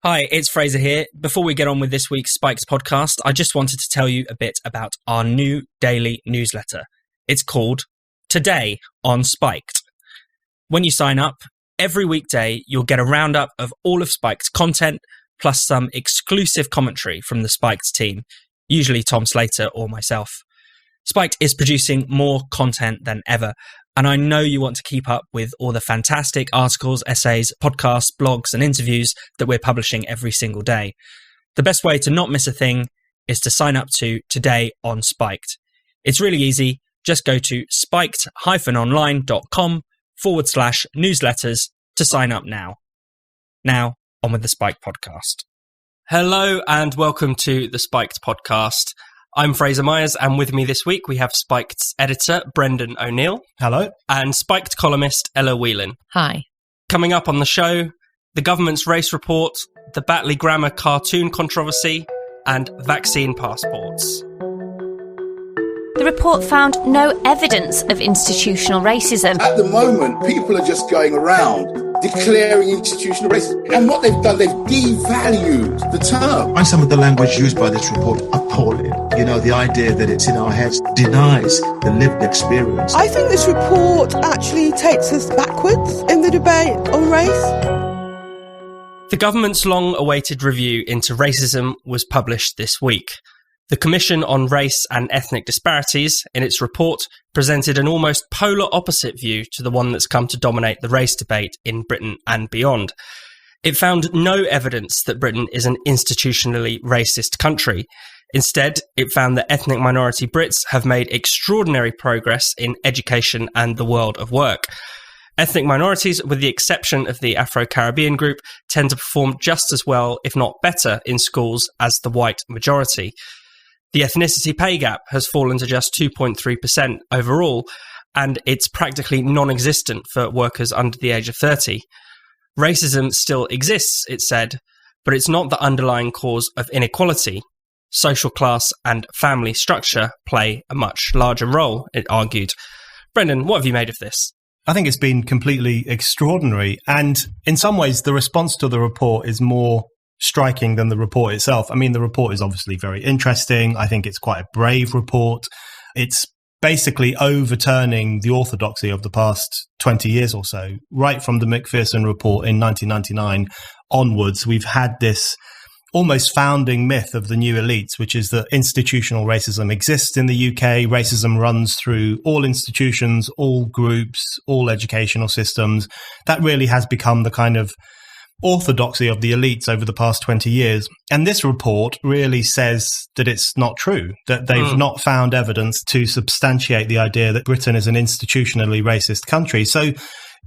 Hi, it's Fraser here. Before we get on with this week's Spiked podcast, I just wanted to tell you a bit about our new daily newsletter. It's called Today on Spiked. When you sign up, every weekday you'll get a roundup of all of Spiked's content, plus some exclusive commentary from the Spiked team, usually Tom Slater or myself. Spiked is producing more content than ever, and I know you want to keep up with all the fantastic articles, essays, podcasts, blogs, and interviews that we're publishing every single day. The best way to not miss a thing is to sign up to Today on Spiked. It's really easy. Just go to spiked-online.com/newsletters to sign up now. Now, on with the Spiked podcast. Hello and welcome to the Spiked podcast. I'm Fraser Myers, and with me this week we have Spiked's editor, Brendan O'Neill. Hello. And Spiked columnist, Ella Whelan. Hi. Coming up on the show, the government's race report, the Batley grammar cartoon controversy, and vaccine passports. The report found no evidence of institutional racism. At the moment, people are just going around declaring institutional racism. And what they've done, they've devalued the term. I find some of the language used by this report appalling. You know, the idea that it's in our heads denies the lived experience. I think this report actually takes us backwards in the debate on race. The government's long-awaited review into racism was published this week. The Commission on Race and Ethnic Disparities, in its report, presented an almost polar opposite view to the one that's come to dominate the race debate in Britain and beyond. It found no evidence that Britain is an institutionally racist country. Instead, it found that ethnic minority Brits have made extraordinary progress in education and the world of work. Ethnic minorities, with the exception of the Afro-Caribbean group, tend to perform just as well, if not better, in schools as the white majority. The ethnicity pay gap has fallen to just 2.3% overall, and it's practically non-existent for workers under the age of 30. Racism still exists, it said, but it's not the underlying cause of inequality. Social class and family structure play a much larger role, it argued. Brendan, what have you made of this? I think it's been completely extraordinary. And in some ways, the response to the report is more striking than the report itself. I mean, the report is obviously very interesting. I think it's quite a brave report. It's basically overturning the orthodoxy of the past 20 years or so. Right from the Macpherson report in 1999 onwards, we've had this almost founding myth of the new elites, which is that institutional racism exists in the UK. Racism runs through all institutions, all groups, all educational systems. That really has become the kind of orthodoxy of the elites over the past 20 years. And this report really says that it's not true, that they've not found evidence to substantiate the idea that Britain is an institutionally racist country. So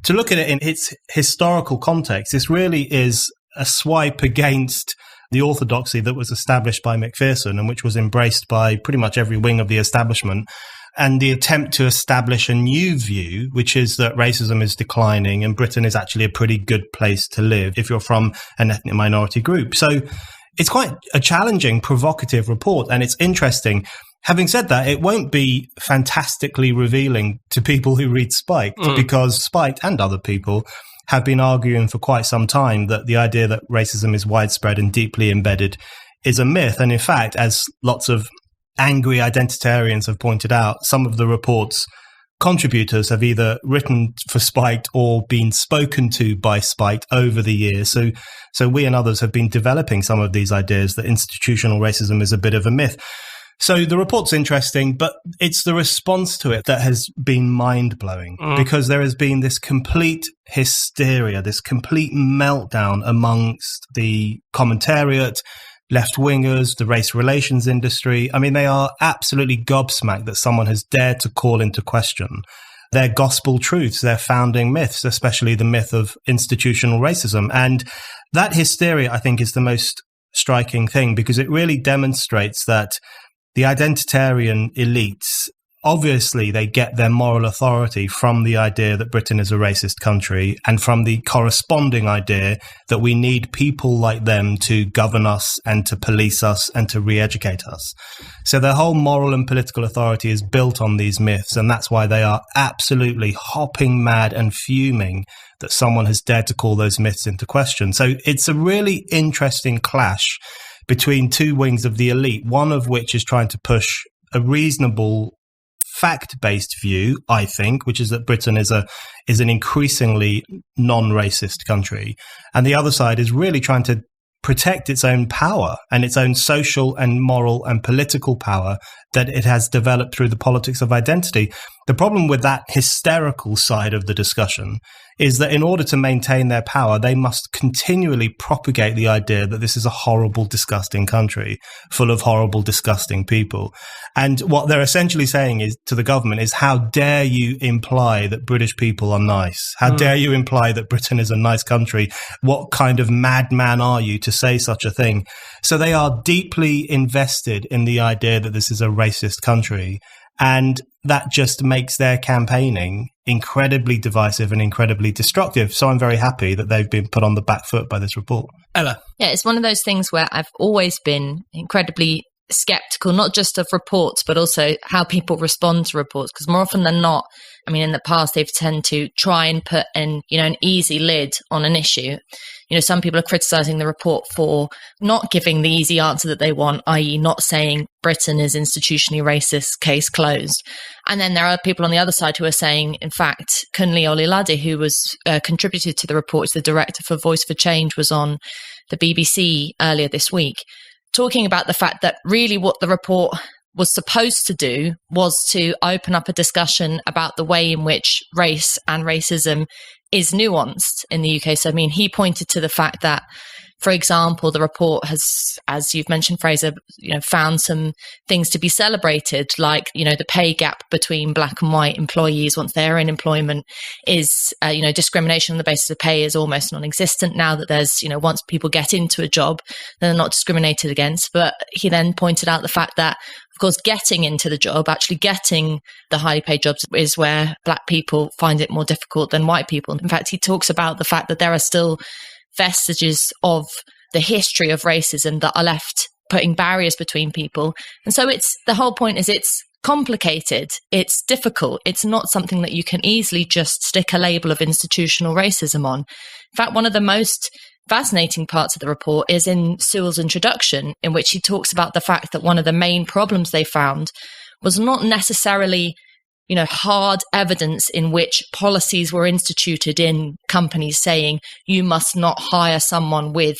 to look at it in its historical context, this really is a swipe against the orthodoxy that was established by Macpherson and which was embraced by pretty much every wing of the establishment, and the attempt to establish a new view, which is that racism is declining and Britain is actually a pretty good place to live if you're from an ethnic minority group. So it's quite a challenging, provocative report, and it's interesting. Having said that, it won't be fantastically revealing to people who read Spiked, because Spiked and other people have been arguing for quite some time that the idea that racism is widespread and deeply embedded is a myth. And in fact, as lots of angry identitarians have pointed out, some of the report's contributors have either written for Spiked or been spoken to by Spiked over the years. So we and others have been developing some of these ideas that institutional racism is a bit of a myth. So the report's interesting, but it's the response to it that has been mind-blowing, because there has been this complete hysteria, this complete meltdown amongst the commentariat, left-wingers, the race relations industry. I mean, they are absolutely gobsmacked that someone has dared to call into question their gospel truths, their founding myths, especially the myth of institutional racism. And that hysteria, I think, is the most striking thing, because it really demonstrates that the identitarian elites obviously they get their moral authority from the idea that Britain is a racist country and from the corresponding idea that we need people like them to govern us and to police us and to re-educate us. So their whole moral and political authority is built on these myths, and that's why they are absolutely hopping mad and fuming that someone has dared to call those myths into question. So it's a really interesting clash between two wings of the elite, one of which is trying to push a reasonable fact-based view, I think, which is that Britain is an increasingly non-racist country. And the other side is really trying to protect its own power and its own social and moral and political power that it has developed through the politics of identity. The problem with that hysterical side of the discussion is that in order to maintain their power, they must continually propagate the idea that this is a horrible, disgusting country full of horrible, disgusting people. And what they're essentially saying is to the government is, how dare you imply that British people are nice? How dare you imply that Britain is a nice country? What kind of madman are you to say such a thing? So they are deeply invested in the idea that this is a racist country. And that just makes their campaigning incredibly divisive and incredibly destructive. So I'm very happy that they've been put on the back foot by this report. Ella. Yeah, it's one of those things where I've always been incredibly skeptical, not just of reports, but also how people respond to reports. Because more often than not, I mean, in the past, they've tended to try and put an easy lid on an issue. Some people are criticising the report for not giving the easy answer that they want, i.e. not saying Britain is institutionally racist, case closed. And then there are people on the other side who are saying, in fact, Kunle Olilade, who was contributed to the report, the director for Voice for Change, was on the BBC earlier this week, talking about the fact that really what the report was supposed to do was to open up a discussion about the way in which race and racism is nuanced in the UK. So, I mean, he pointed to the fact that, for example, the report has, as you've mentioned, Fraser, found some things to be celebrated, like, the pay gap between black and white employees once they're in employment is, discrimination on the basis of pay is almost non-existent now that there's, once people get into a job, they're not discriminated against. But he then pointed out the fact that, of course, getting into the job, actually getting the highly paid jobs, is where black people find it more difficult than white people. In fact, he talks about the fact that there are still vestiges of the history of racism that are left putting barriers between people. And so the whole point is it's complicated, it's difficult, it's not something that you can easily just stick a label of institutional racism on. In fact, one of the most fascinating parts of the report is in Sewell's introduction, in which he talks about the fact that one of the main problems they found was not necessarily hard evidence in which policies were instituted in companies saying you must not hire someone with,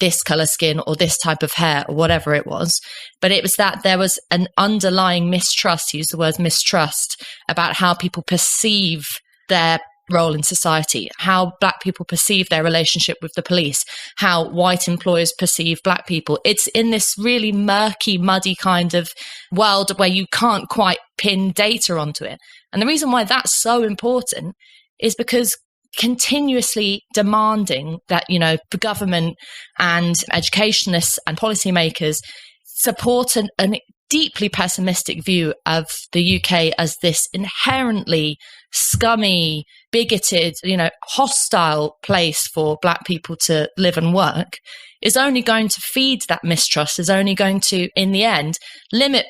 this color skin or this type of hair or whatever it was. But it was that there was an underlying mistrust, use the word mistrust, about how people perceive their role in society, how black people perceive their relationship with the police, how white employers perceive black people. It's in this really murky, muddy kind of world where you can't quite pin data onto it. And the reason why that's so important is because continuously demanding that, the government and educationists and policymakers support an deeply pessimistic view of the UK as this inherently scummy, bigoted, hostile place for black people to live and work, is only going to feed that mistrust, is only going to, in the end, limit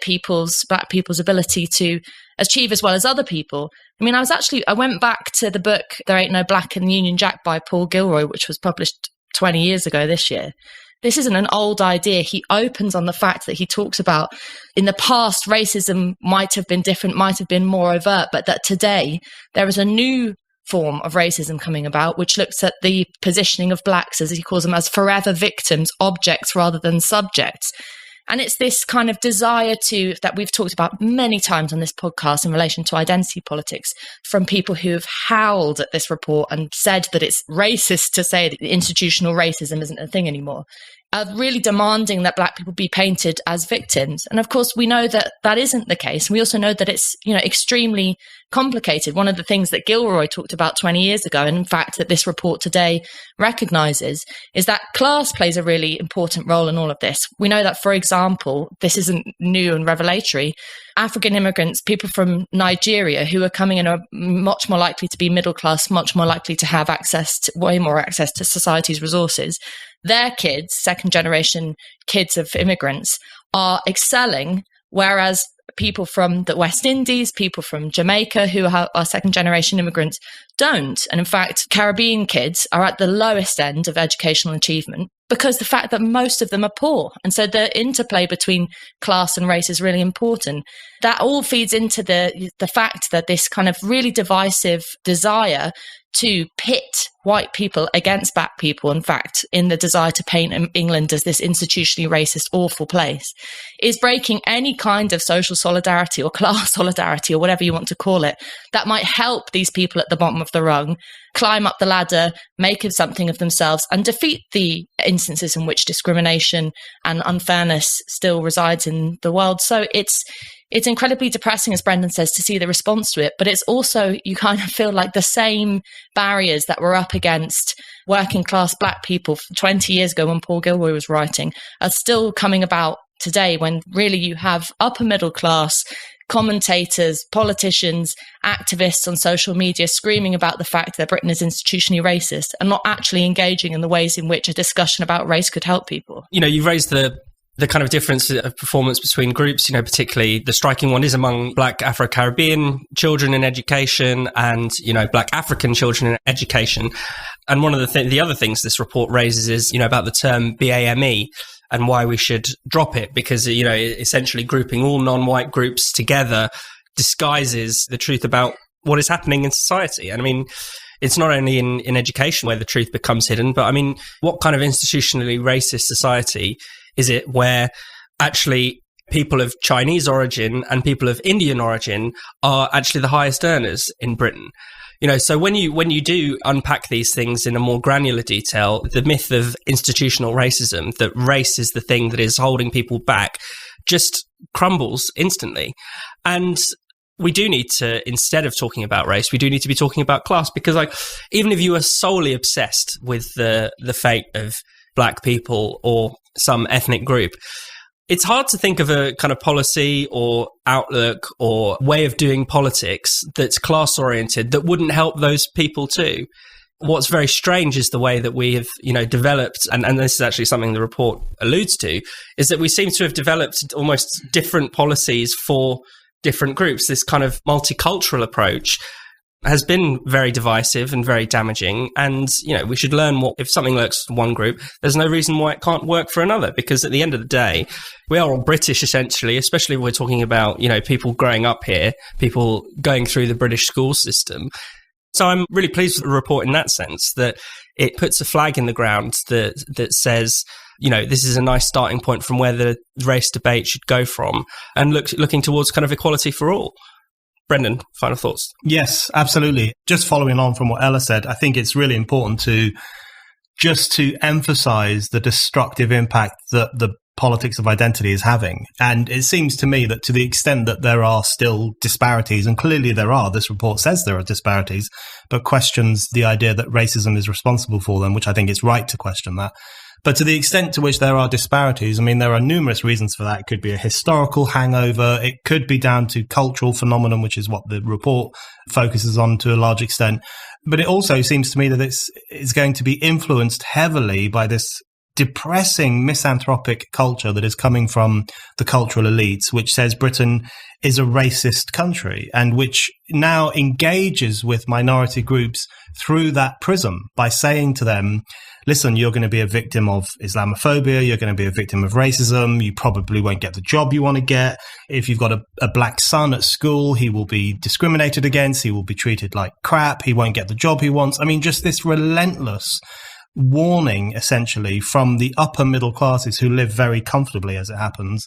black people's ability to achieve as well as other people. I mean, I went back to the book There Ain't No Black in the Union Jack by Paul Gilroy, which was published 20 years ago this year. This isn't an old idea. He opens on the fact that he talks about in the past, racism might have been different, might have been more overt, but that today there is a new form of racism coming about, which looks at the positioning of blacks, as he calls them, as forever victims, objects rather than subjects. And it's this kind of desire that we've talked about many times on this podcast in relation to identity politics, from people who have howled at this report and said that it's racist to say that institutional racism isn't a thing anymore, really demanding that black people be painted as victims. And of course, we know that that isn't the case. We also know that it's, extremely complicated. One of the things that Gilroy talked about 20 years ago, and in fact that this report today recognises, is that class plays a really important role in all of this. We know that, for example, this isn't new and revelatory, African immigrants, people from Nigeria who are coming in are much more likely to be middle class, much more likely to have way more access to society's resources. Their kids, second generation kids of immigrants, are excelling, whereas people from the West Indies, people from Jamaica who are second generation immigrants don't. And in fact, Caribbean kids are at the lowest end of educational achievement because the fact that most of them are poor. And so the interplay between class and race is really important. That all feeds into the fact that this kind of really divisive desire to pit white people against black people, in fact, in the desire to paint England as this institutionally racist, awful place, is breaking any kind of social solidarity or class solidarity or whatever you want to call it that might help these people at the bottom of the rung climb up the ladder, make something of themselves, and defeat the instances in which discrimination and unfairness still resides in the world. So it's incredibly depressing, as Brendan says, to see the response to it. But it's also, you kind of feel like the same barriers that were up against working class black people 20 years ago when Paul Gilroy was writing are still coming about today, when really you have upper middle class commentators, politicians, activists on social media screaming about the fact that Britain is institutionally racist and not actually engaging in the ways in which a discussion about race could help people. You know, you've raised the kind of difference of performance between groups, you know, particularly the striking one is among Black Afro-Caribbean children in education and, you know, Black African children in education. And one of the other things this report raises is, you know, about the term BAME and why we should drop it, because, you know, essentially grouping all non-white groups together disguises the truth about what is happening in society. And I mean, it's not only in education where the truth becomes hidden, but I mean, what kind of institutionally racist society is it where actually people of Chinese origin and people of Indian origin are actually the highest earners in Britain? You know, so when you do unpack these things in a more granular detail, the myth of institutional racism, that race is the thing that is holding people back, just crumbles instantly. And we do need to, instead of talking about race, we do need to be talking about class, because like, even if you are solely obsessed with the fate of black people or some ethnic group, it's hard to think of a kind of policy or outlook or way of doing politics that's class oriented that wouldn't help those people too. What's very strange is the way that we have, you know, developed, and this is actually something the report alludes to, is that we seem to have developed almost different policies for different groups. This kind of multicultural approach has been very divisive and very damaging. And, you know, we should learn if something works for one group, there's no reason why it can't work for another, because at the end of the day, we are all British essentially, especially if we're talking about, you know, people growing up here, people going through the British school system. So I'm really pleased with the report in that sense, that it puts a flag in the ground that says, you know, this is a nice starting point from where the race debate should go from, and looking towards kind of equality for all. Brendan, final thoughts? Yes, absolutely. Just following on from what Ella said, I think it's really important to emphasize the destructive impact that the politics of identity is having. And it seems to me that to the extent that there are still disparities, and clearly there are, this report says there are disparities, but questions the idea that racism is responsible for them, which I think it's right to question that. But to the extent to which there are disparities, I mean, there are numerous reasons for that. It could be a historical hangover. It could be down to cultural phenomenon, which is what the report focuses on to a large extent. But it also seems to me that it's going to be influenced heavily by this depressing misanthropic culture that is coming from the cultural elites, which says Britain is a racist country, and which now engages with minority groups through that prism by saying to them, listen, you're going to be a victim of Islamophobia, you're going to be a victim of racism, you probably won't get the job you want to get. If you've got a black son at school, he will be discriminated against, he will be treated like crap, he won't get the job he wants. I mean, just this relentless warning, essentially, from the upper middle classes who live very comfortably, as it happens,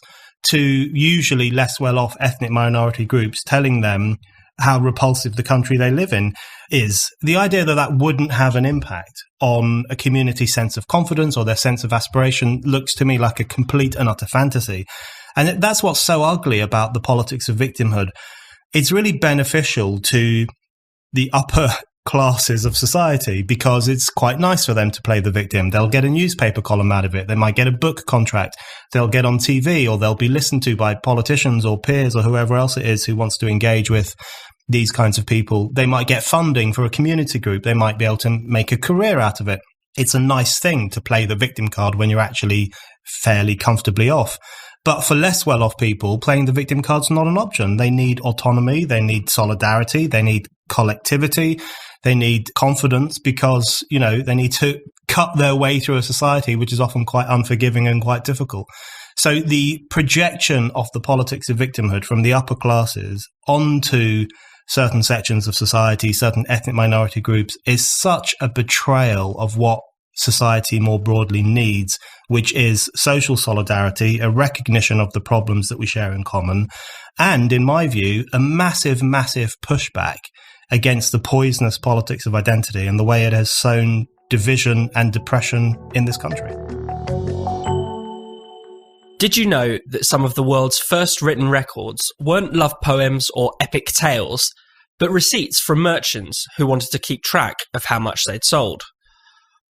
to usually less well-off ethnic minority groups, telling them how repulsive the country they live in is. The idea that wouldn't have an impact on a community sense of confidence or their sense of aspiration looks to me like a complete and utter fantasy. And that's what's so ugly about the politics of victimhood. It's really beneficial to the upper classes of society because it's quite nice for them to play the victim. They'll get a newspaper column out of it. They might get a book contract. They'll get on TV, or they'll be listened to by politicians or peers or whoever else it is who wants to engage with these kinds of people. They might get funding for a community group. They might be able to make a career out of it. It's a nice thing to play the victim card when you're actually fairly comfortably off. But for less well-off people, playing the victim card's not an option. They need autonomy, they need solidarity, they need collectivity, they need confidence because, you know, they need to cut their way through a society which is often quite unforgiving and quite difficult. So the projection of the politics of victimhood from the upper classes onto certain sections of society, certain ethnic minority groups, is such a betrayal of what society more broadly needs, which is social solidarity, a recognition of the problems that we share in common, and, in my view, a massive, massive pushback against the poisonous politics of identity and the way it has sown division and depression in this country. Did you know that some of the world's first written records weren't love poems or epic tales, but receipts from merchants who wanted to keep track of how much they'd sold?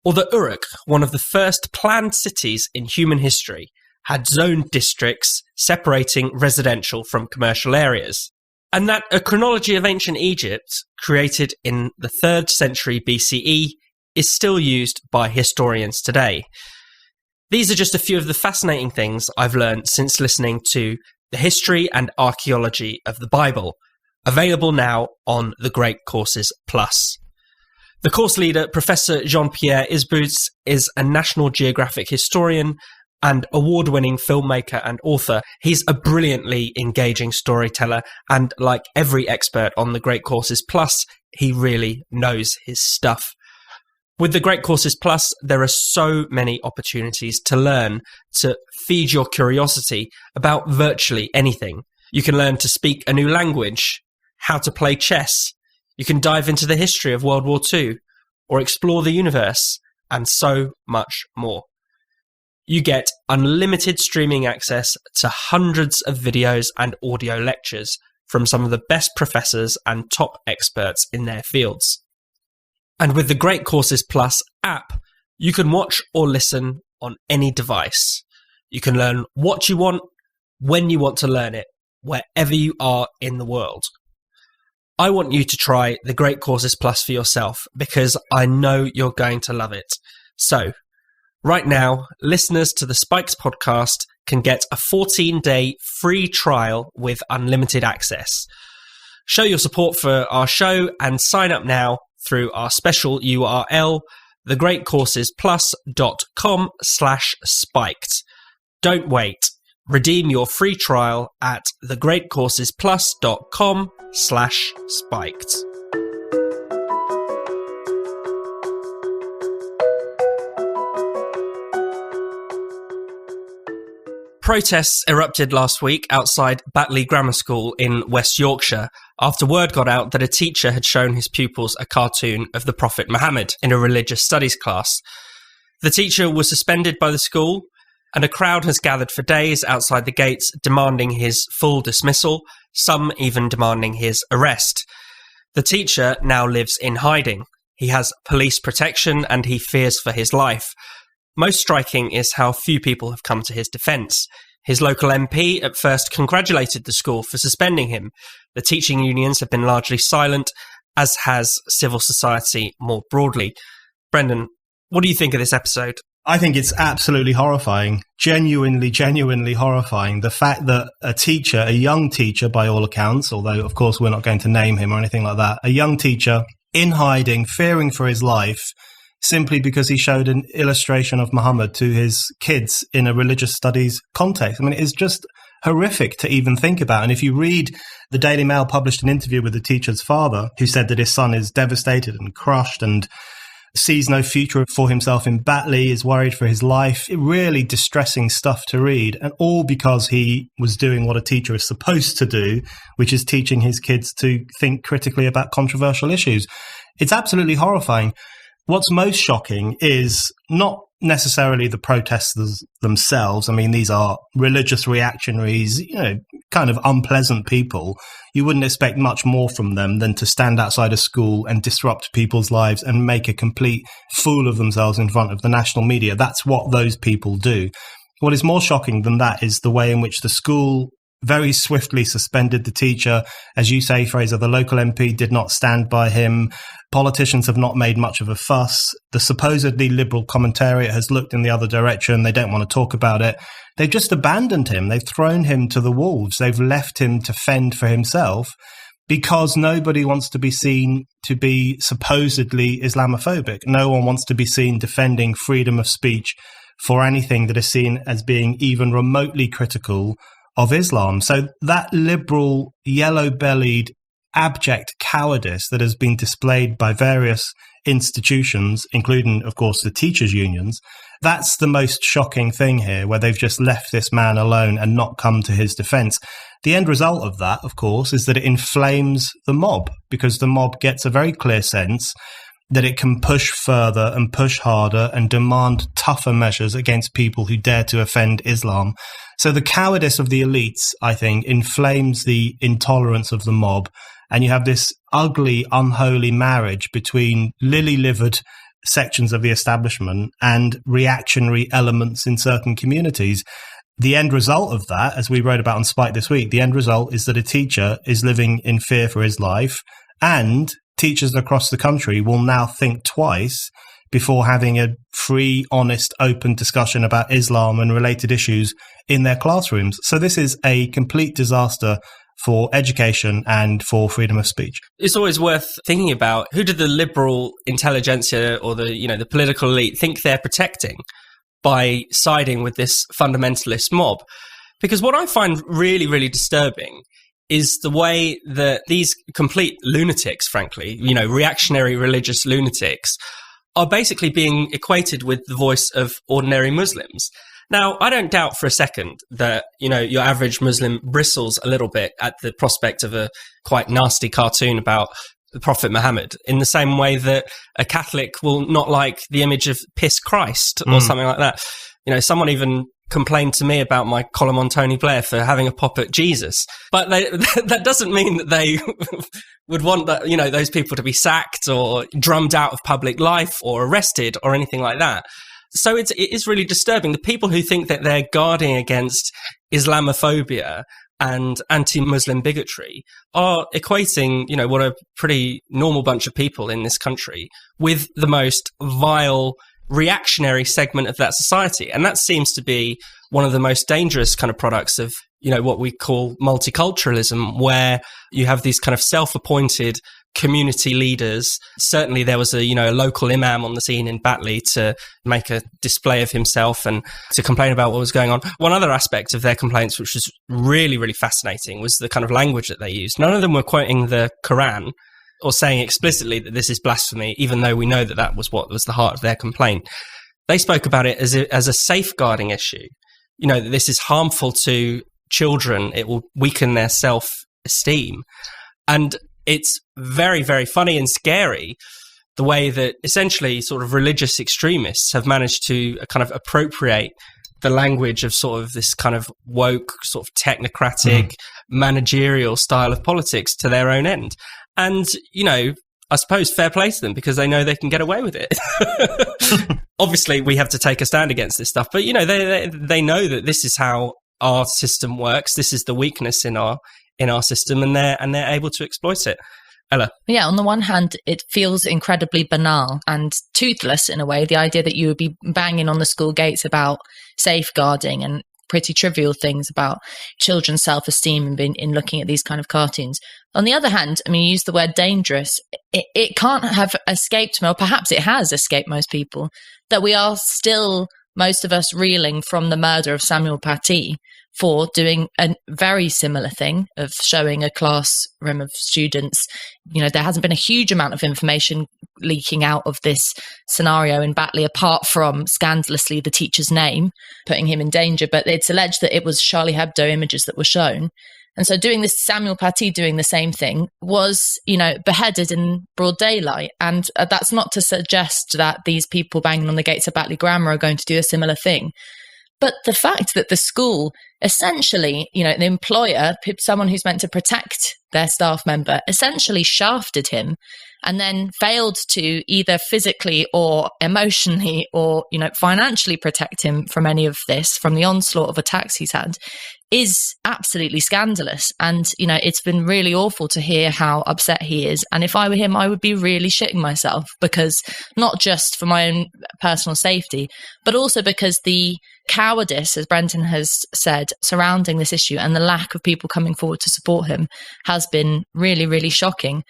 Or that Uruk, one of the first planned cities in human history, had zoned districts separating residential from commercial areas? And that a chronology of ancient Egypt, created in the 3rd century BCE, is still used by historians today? These are just a few of the fascinating things I've learned since listening to The History and Archaeology of the Bible, available now on the Great Courses Plus. The course leader, Professor Jean-Pierre Isbouts, is a National Geographic historian and award-winning filmmaker and author. He's a brilliantly engaging storyteller, and like every expert on the Great Courses Plus, he really knows his stuff. With the Great Courses Plus, there are so many opportunities to learn, to feed your curiosity about virtually anything. You can learn to speak a new language, how to play chess. You can dive into the history of World War II, or explore the universe, and so much more. You get unlimited streaming access to hundreds of videos and audio lectures from some of the best professors and top experts in their fields. And with the Great Courses Plus app, you can watch or listen on any device. You can learn what you want, when you want to learn it, wherever you are in the world. I want you to try the Great Courses Plus for yourself because I know you're going to love it. So, right now, listeners to the Spikes podcast can get a 14-day free trial with unlimited access. Show your support for our show and sign up now through our special URL, thegreatcoursesplus.com/spiked. Don't wait. Redeem your free trial at thegreatcoursesplus.com/spiked. Protests erupted last week outside Batley Grammar School in West Yorkshire after word got out that a teacher had shown his pupils a cartoon of the Prophet Muhammad in a religious studies class. The teacher was suspended by the school, and a crowd has gathered for days outside the gates demanding his full dismissal, some even demanding his arrest. The teacher now lives in hiding. He has police protection and he fears for his life. Most striking is how few people have come to his defence. His local MP at first congratulated the school for suspending him. The teaching unions have been largely silent, as has civil society more broadly. Brendan, what do you think of this episode? I think it's absolutely horrifying, genuinely horrifying. The fact that a teacher, a young teacher by all accounts, although of course we're not going to name him or anything like that, a young teacher in hiding, fearing for his life, simply because he showed an illustration of Muhammad to his kids in a religious studies context. I mean, it's just horrific to even think about. And if you read, the Daily Mail published an interview with the teacher's father, who said that his son is devastated and crushed and sees no future for himself in Batley, is worried for his life. Really distressing stuff to read, and all because he was doing what a teacher is supposed to do, which is teaching his kids to think critically about controversial issues. It's absolutely horrifying. What's most shocking is not necessarily the protesters themselves. I mean, these are religious reactionaries, kind of unpleasant people. You wouldn't expect much more from them than to stand outside a school and disrupt people's lives and make a complete fool of themselves in front of the national media. That's what those people do. What is more shocking than that is the way in which the school very swiftly suspended the teacher. As you say, Fraser, the local MP did not stand by him. Politicians have not made much of a fuss. The supposedly liberal commentariat has looked in the other direction. They don't want to talk about it. They've just abandoned him. They've thrown him to the wolves. They've left him to fend for himself because nobody wants to be seen to be supposedly Islamophobic. No one wants to be seen defending freedom of speech for anything that is seen as being even remotely critical of Islam. So that liberal, yellow-bellied, abject cowardice that has been displayed by various institutions, including, of course, the teachers' unions, that's the most shocking thing here, where they've just left this man alone and not come to his defense. The end result of that, of course, is that it inflames the mob, because the mob gets a very clear sense that it can push further and push harder and demand tougher measures against people who dare to offend Islam. So the cowardice of the elites, I think, inflames the intolerance of the mob. And you have this ugly, unholy marriage between lily-livered sections of the establishment and reactionary elements in certain communities. The end result of that, as we wrote about on Spike this week, the end result is that a teacher is living in fear for his life, and teachers across the country will now think twice before having a free, honest, open discussion about Islam and related issues in their classrooms. So this is a complete disaster for education and for freedom of speech. It's always worth thinking about, who did the liberal intelligentsia or the political elite think they're protecting by siding with this fundamentalist mob? Because what I find really, really disturbing is the way that these complete lunatics, frankly, reactionary religious lunatics, are basically being equated with the voice of ordinary Muslims. Now, I don't doubt for a second that, your average Muslim bristles a little bit at the prospect of a quite nasty cartoon about the Prophet Muhammad, in the same way that a Catholic will not like the image of Piss Christ or something like that. Someone even complained to me about my column on Tony Blair for having a pop at Jesus. But that doesn't mean that they would want that, those people to be sacked or drummed out of public life or arrested or anything like that. So it is really disturbing. The people who think that they're guarding against Islamophobia and anti-Muslim bigotry are equating, what a pretty normal bunch of people in this country with the most vile reactionary segment of that society. And that seems to be one of the most dangerous kind of products of, what we call multiculturalism, where you have these kind of self-appointed community leaders. Certainly there was a local imam on the scene in Batley to make a display of himself and to complain about what was going on. One other aspect of their complaints, which was really, really fascinating, was the kind of language that they used. None of them were quoting the Quran or saying explicitly that this is blasphemy, even though we know that that was what was the heart of their complaint. They spoke about it as a safeguarding issue, that this is harmful to children, it will weaken their self-esteem. And it's very, very funny and scary the way that essentially sort of religious extremists have managed to kind of appropriate the language of sort of this kind of woke, sort of technocratic, managerial style of politics to their own end. And, I suppose fair play to them, because they know they can get away with it. Obviously, we have to take a stand against this stuff, but, they know that this is how our system works. This is the weakness in our system, and they're able to exploit it. Ella? Yeah, on the one hand, it feels incredibly banal and toothless in a way, the idea that you would be banging on the school gates about safeguarding and pretty trivial things about children's self-esteem in looking at these kind of cartoons. On the other hand, you use the word dangerous. It can't have escaped me, or perhaps it has escaped most people, that we are still, most of us, reeling from the murder of Samuel Paty for doing a very similar thing of showing a classroom of students. There hasn't been a huge amount of information leaking out of this scenario in Batley, apart from scandalously the teacher's name, putting him in danger. But it's alleged that it was Charlie Hebdo images that were shown. And so Samuel Paty doing the same thing was, beheaded in broad daylight. And that's not to suggest that these people banging on the gates of Batley Grammar are going to do a similar thing. But the fact that the school essentially, the employer, someone who's meant to protect their staff member, essentially shafted him and then failed to either physically or emotionally or, financially protect him from any of this, from the onslaught of attacks he's had, is absolutely scandalous. And, it's been really awful to hear how upset he is. And if I were him, I would be really shitting myself, because not just for my own personal safety, but also because the cowardice, as Brendan has said, surrounding this issue and the lack of people coming forward to support him has been really, really shocking.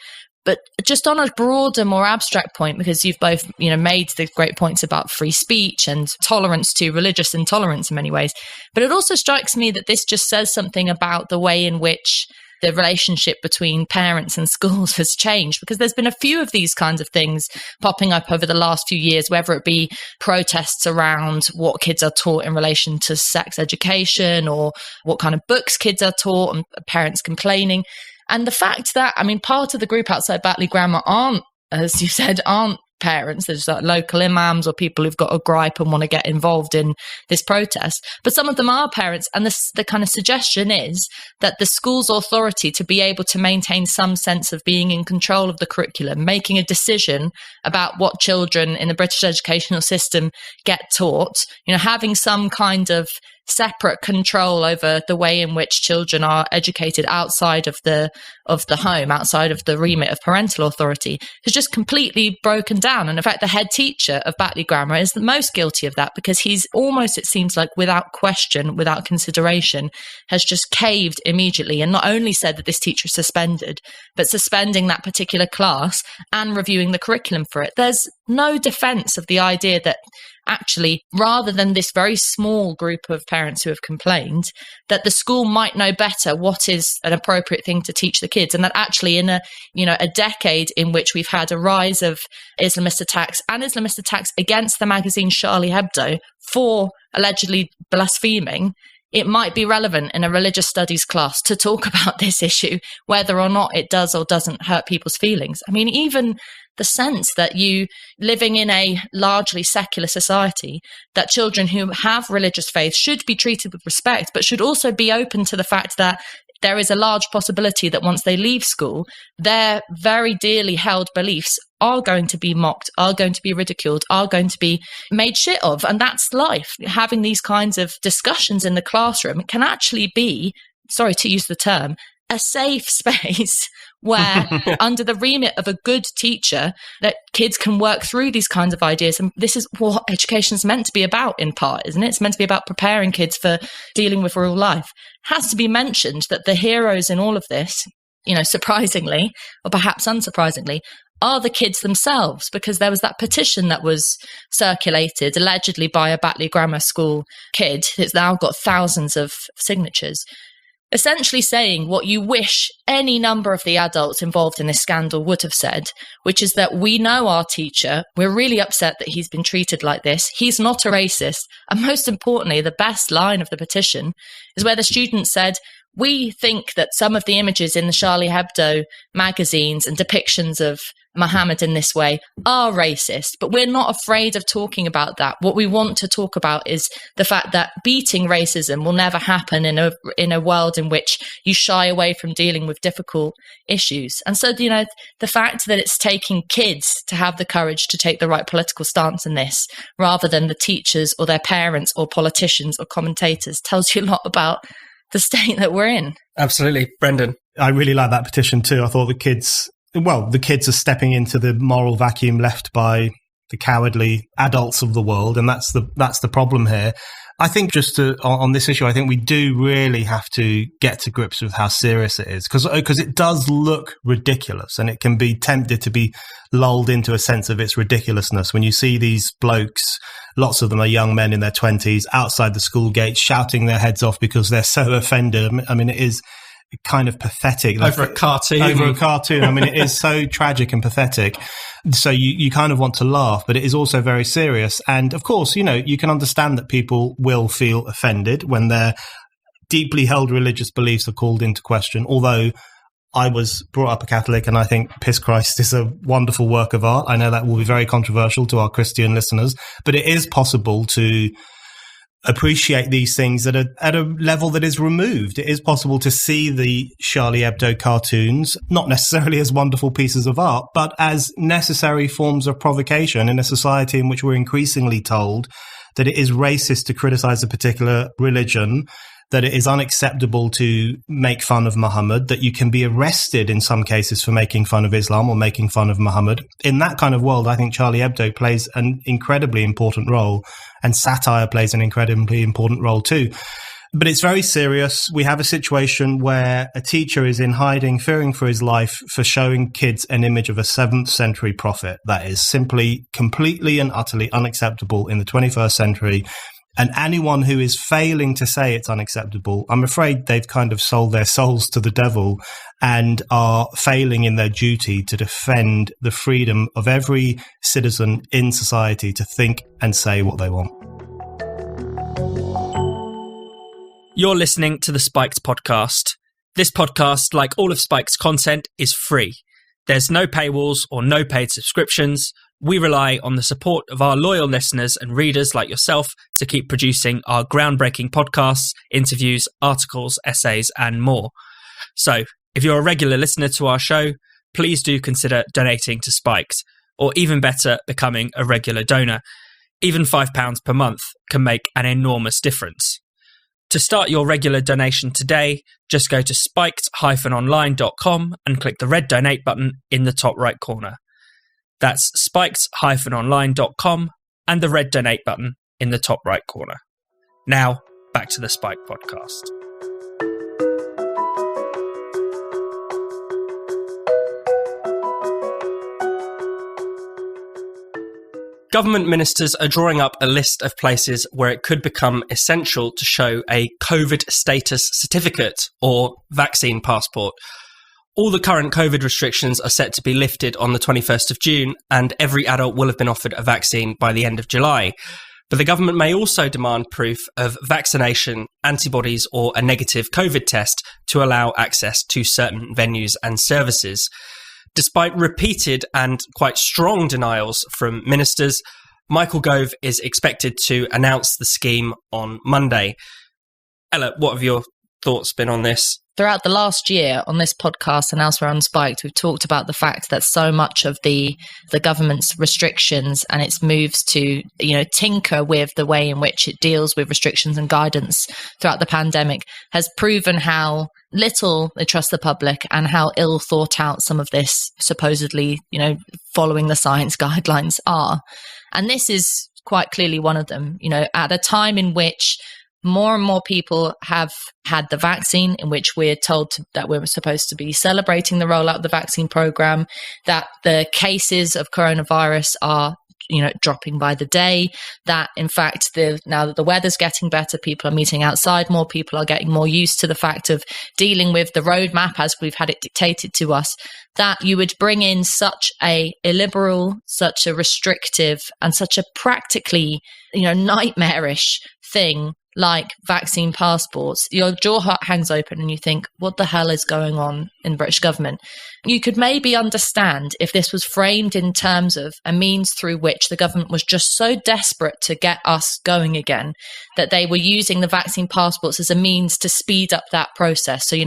But just on a broader, more abstract point, because you've both, made the great points about free speech and tolerance to religious intolerance in many ways. But it also strikes me that this just says something about the way in which the relationship between parents and schools has changed, because there's been a few of these kinds of things popping up over the last few years, whether it be protests around what kids are taught in relation to sex education or what kind of books kids are taught, and parents complaining. And the fact that, part of the group outside Batley Grammar aren't, as you said, aren't parents. There's like local imams or people who've got a gripe and want to get involved in this protest. But some of them are parents. And the kind of suggestion is that the school's authority to be able to maintain some sense of being in control of the curriculum, making a decision about what children in the British educational system get taught, having some kind of separate control over the way in which children are educated outside of the home, outside of the remit of parental authority, has just completely broken down. And in fact, the head teacher of Batley Grammar is the most guilty of that, because he's almost, it seems like, without question, without consideration, has just caved immediately, and not only said that this teacher is suspended, but suspending that particular class and reviewing the curriculum for it. There's no defense of the idea that actually, rather than this very small group of parents who have complained, that the school might know better what is an appropriate thing to teach the kids, and that actually in a decade in which we've had a rise of Islamist attacks against the magazine Charlie Hebdo for allegedly blaspheming, it might be relevant in a religious studies class to talk about this issue, whether or not it does or doesn't hurt people's feelings. Even the sense that you, living in a largely secular society, that children who have religious faith should be treated with respect, but should also be open to the fact that there is a large possibility that once they leave school, their very dearly held beliefs are going to be mocked, are going to be ridiculed, are going to be made shit of. And that's life. Having these kinds of discussions in the classroom can actually be, sorry to use the term, a safe space where under the remit of a good teacher, that kids can work through these kinds of ideas. And this is what education is meant to be about in part, isn't it? It's meant to be about preparing kids for dealing with real life. It has to be mentioned that the heroes in all of this, surprisingly, or perhaps unsurprisingly, are the kids themselves, because there was that petition that was circulated allegedly by a Batley Grammar School kid. It's now got thousands of signatures, essentially saying what you wish any number of the adults involved in this scandal would have said, which is that we know our teacher, we're really upset that he's been treated like this, he's not a racist, and most importantly, the best line of the petition is where the students said, we think that some of the images in the Charlie Hebdo magazines and depictions of Muhammad in this way are racist, but we're not afraid of talking about that. What we want to talk about is the fact that beating racism will never happen in a world in which you shy away from dealing with difficult issues. And so, the fact that it's taking kids to have the courage to take the right political stance in this, rather than the teachers or their parents or politicians or commentators, tells you a lot about the state that we're in. Absolutely. Brendan? I really like that petition too. I thought the kids are stepping into the moral vacuum left by the cowardly adults of the world, and that's the problem here. I think on this issue, I think we do really have to get to grips with how serious it is, because it does look ridiculous, and it can be tempted to be lulled into a sense of its ridiculousness when you see these blokes, lots of them are young men in their 20s, outside the school gates shouting their heads off because they're so offended. It is kind of pathetic. Over a cartoon. It is so tragic and pathetic. So you kind of want to laugh, but it is also very serious. And of course, you can understand that people will feel offended when their deeply held religious beliefs are called into question, although I was brought up a Catholic and I think Piss Christ is a wonderful work of art. I know that will be very controversial to our Christian listeners, but it is possible to appreciate these things at a level that is removed. It is possible to see the Charlie Hebdo cartoons, not necessarily as wonderful pieces of art, but as necessary forms of provocation in a society in which we're increasingly told that it is racist to criticize a particular religion, that it is unacceptable to make fun of Muhammad, that you can be arrested in some cases for making fun of Islam or making fun of Muhammad. In that kind of world, I think Charlie Hebdo plays an incredibly important role, and satire plays an incredibly important role too. But it's very serious. We have a situation where a teacher is in hiding, fearing for his life, for showing kids an image of a 7th century prophet. That is simply completely and utterly unacceptable in the 21st century. And anyone who is failing to say it's unacceptable, I'm afraid they've kind of sold their souls to the devil and are failing in their duty to defend the freedom of every citizen in society to think and say what they want. You're listening to the Spiked podcast. This podcast, like all of Spike's content, is free. There's no paywalls or no paid subscriptions. We rely on the support of our loyal listeners and readers like yourself to keep producing our groundbreaking podcasts, interviews, articles, essays, and more. So, if you're a regular listener to our show, please do consider donating to Spiked, or even better, becoming a regular donor. Even £5 per month can make an enormous difference. To start your regular donation today, just go to spiked-online.com and click the red donate button in the top right corner. That's spiked-online.com and the red donate button in the top right corner. Now, back to the Spike podcast. Government ministers are drawing up a list of places where it could become essential to show a COVID status certificate or vaccine passport. All the current COVID restrictions are set to be lifted on the 21st of June, and every adult will have been offered a vaccine by the end of July. But the government may also demand proof of vaccination, antibodies, or a negative COVID test to allow access to certain venues and services. Despite repeated and quite strong denials from ministers, Michael Gove is expected to announce the scheme on Monday. Ella, what have your thoughts been on this? Throughout the last year on this podcast and elsewhere on Spiked, we've talked about the fact that so much of the government's restrictions and its moves to, tinker with the way in which it deals with restrictions and guidance throughout the pandemic has proven how little they trust the public and how ill thought out some of this supposedly, following the science guidelines are. And this is quite clearly one of them, at a time in which more and more people have had the vaccine, in which we're told that we're supposed to be celebrating the rollout of the vaccine program, that the cases of coronavirus are dropping by the day, that in fact now that the weather's getting better, people are meeting outside more, people are getting more used to the fact of dealing with the roadmap as we've had it dictated to us, that you would bring in such a illiberal, such a restrictive, and such a practically nightmarish thing like vaccine passports. Your jaw hangs open and you think, what the hell is going on in British government? You could maybe understand if this was framed in terms of a means through which the government was just so desperate to get us going again that they were using the vaccine passports as a means to speed up that process. So,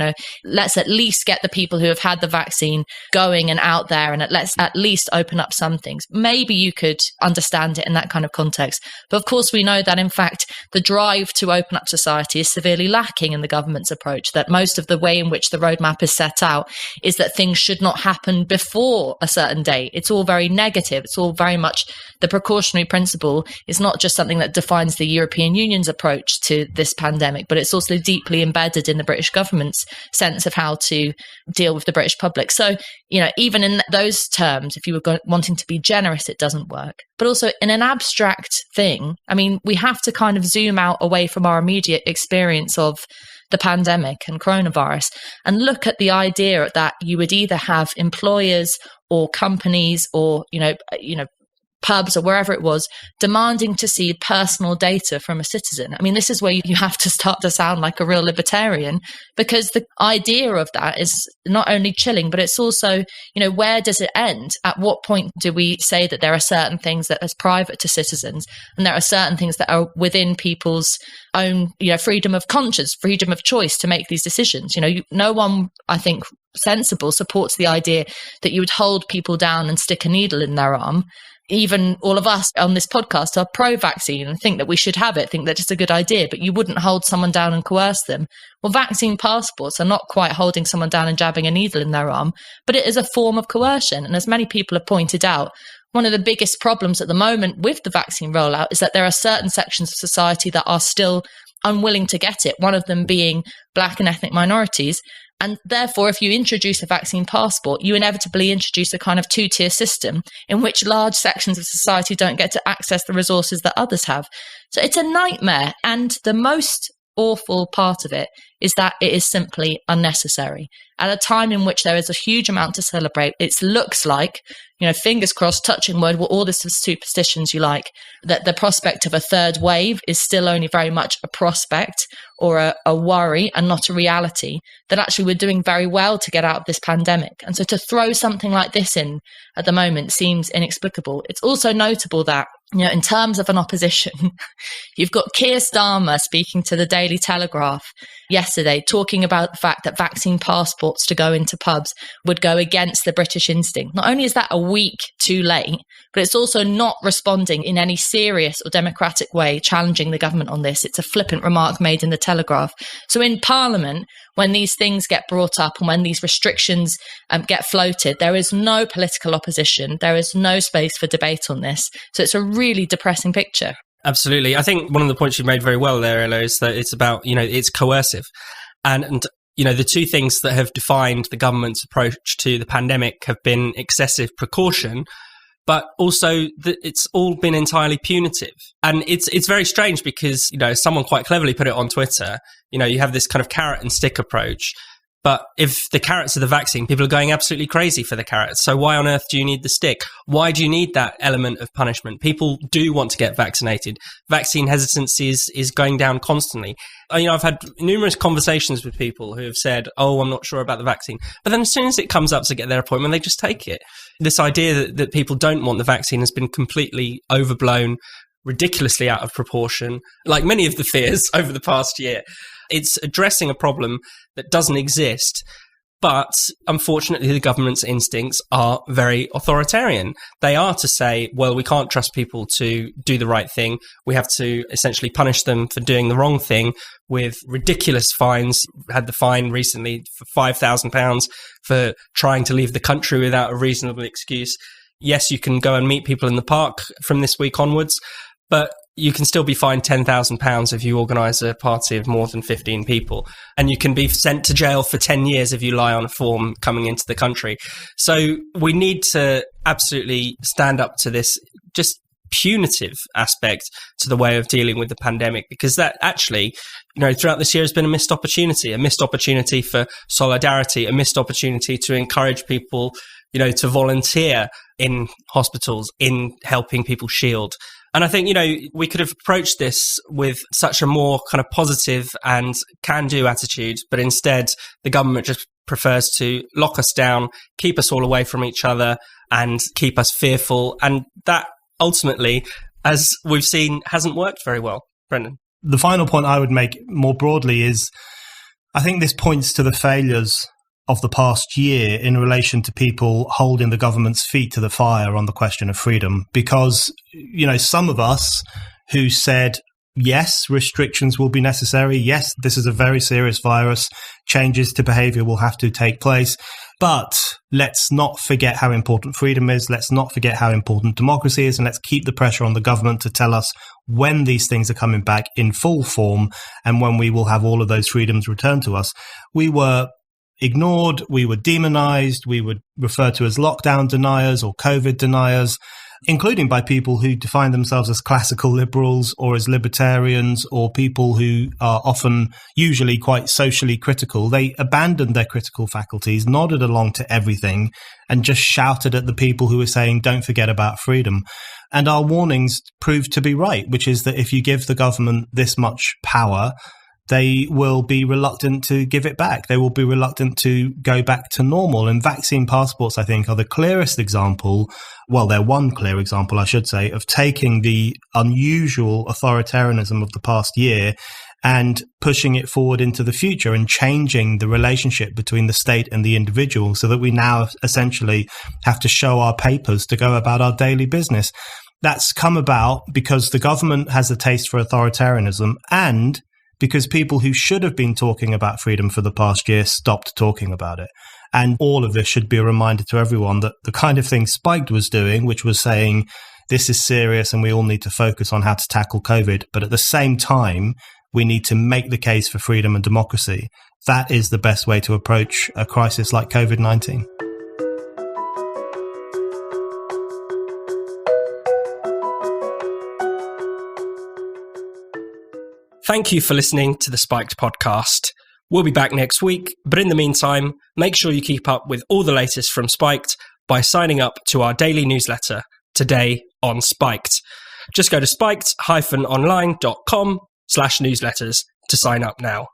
let's at least get the people who have had the vaccine going and out there, and let's at least open up some things. Maybe you could understand it in that kind of context. But of course, we know that in fact, the drive to open up society is severely lacking in the government's approach, that most of the way in which the roadmap is set out is that things should not happen before a certain date. It's all very negative. It's all very much the precautionary principle is not just something that defines the European Union's approach to this pandemic, but it's also deeply embedded in the British government's sense of how to deal with the British public. So, even in those terms, if you were wanting to be generous, it doesn't work. But also in an abstract thing, we have to kind of zoom out away from our immediate experience of the pandemic and coronavirus and look at the idea that you would either have employers or companies or, pubs or wherever it was, demanding to see personal data from a citizen. I mean, this is where you have to start to sound like a real libertarian, because the idea of that is not only chilling, but it's also, where does it end? At what point do we say that there are certain things that is private to citizens and there are certain things that are within people's own, freedom of conscience, freedom of choice to make these decisions? No one, I think, sensible supports the idea that you would hold people down and stick a needle in their arm. Even all of us on this podcast are pro-vaccine and think that we should have it, think that it's a good idea, but you wouldn't hold someone down and coerce them. Well, vaccine passports are not quite holding someone down and jabbing a needle in their arm, but it is a form of coercion. And as many people have pointed out, one of the biggest problems at the moment with the vaccine rollout is that there are certain sections of society that are still unwilling to get it, one of them being Black and ethnic minorities. And therefore, if you introduce a vaccine passport, you inevitably introduce a kind of two-tier system in which large sections of society don't get to access the resources that others have. So it's a nightmare. And the most awful part of it is that it is simply unnecessary. At a time in which there is a huge amount to celebrate, it looks like, fingers crossed, touching wood, all the superstitions you like, that the prospect of a third wave is still only very much a prospect or a worry and not a reality, that actually we're doing very well to get out of this pandemic. And so to throw something like this in at the moment seems inexplicable. It's also notable that, in terms of an opposition, you've got Keir Starmer speaking to the Daily Telegraph yesterday, talking about the fact that vaccine passports to go into pubs would go against the British instinct. Not only is that a week too late, but it's also not responding in any serious or democratic way, challenging the government on this. It's a flippant remark made in the Telegraph. So in Parliament, when these things get brought up and when these restrictions get floated, there is no political opposition. There is no space for debate on this. So it's a really depressing picture. Absolutely. I think one of the points you made very well there, Ella, is that it's about, it's coercive. And the two things that have defined the government's approach to the pandemic have been excessive precaution, but also that it's all been entirely punitive. And it's very strange because, someone quite cleverly put it on Twitter, you have this kind of carrot and stick approach. But if the carrots are the vaccine, people are going absolutely crazy for the carrots. So why on earth do you need the stick? Why do you need that element of punishment? People do want to get vaccinated. Vaccine hesitancy is going down constantly. I've had numerous conversations with people who have said, oh, I'm not sure about the vaccine. But then as soon as it comes up to get their appointment, they just take it. This idea that people don't want the vaccine has been completely overblown, ridiculously out of proportion, like many of the fears over the past year. It's addressing a problem that doesn't exist, but unfortunately the government's instincts are very authoritarian. They are to say, well, we can't trust people to do the right thing. We have to essentially punish them for doing the wrong thing with ridiculous fines. Had the fine recently for £5,000 for trying to leave the country without a reasonable excuse. Yes, you can go and meet people in the park from this week onwards, but you can still be fined £10,000 if you organise a party of more than 15 people. And you can be sent to jail for 10 years if you lie on a form coming into the country. So we need to absolutely stand up to this just punitive aspect to the way of dealing with the pandemic, because that actually, throughout this year has been a missed opportunity for solidarity, a missed opportunity to encourage people, to volunteer in hospitals, in helping people shield. And I think, we could have approached this with such a more kind of positive and can-do attitude, but instead the government just prefers to lock us down, keep us all away from each other and keep us fearful. And that ultimately, as we've seen, hasn't worked very well. Brendan? The final point I would make more broadly is I think this points to the failures of the past year in relation to people holding the government's feet to the fire on the question of freedom. Because, some of us who said, yes, restrictions will be necessary. Yes, this is a very serious virus. Changes to behavior will have to take place. But let's not forget how important freedom is. Let's not forget how important democracy is. And let's keep the pressure on the government to tell us when these things are coming back in full form and when we will have all of those freedoms returned to us. We were ignored, we were demonized, we were referred to as lockdown deniers or COVID deniers. including by people who define themselves as classical liberals or as libertarians, or people who are often usually quite socially critical. They abandoned their critical faculties, nodded along to everything, and just shouted at the people who were saying, don't forget about freedom. And our warnings proved to be right, which is that if you give the government this much power, they will be reluctant to give it back. They will be reluctant to go back to normal. And vaccine passports, I think, are the clearest example. Well, they're one clear example, I should say, of taking the unusual authoritarianism of the past year and pushing it forward into the future and changing the relationship between the state and the individual, so that we now essentially have to show our papers to go about our daily business. That's come about because the government has a taste for authoritarianism, and because people who should have been talking about freedom for the past year stopped talking about it. And all of this should be a reminder to everyone that the kind of thing Spiked was doing, which was saying this is serious and we all need to focus on how to tackle COVID, but at the same time, we need to make the case for freedom and democracy. That is the best way to approach a crisis like COVID-19. Thank you for listening to the Spiked podcast. We'll be back next week, but in the meantime, make sure you keep up with all the latest from Spiked by signing up to our daily newsletter, Today on Spiked. Just go to spiked-online.com/newsletters to sign up now.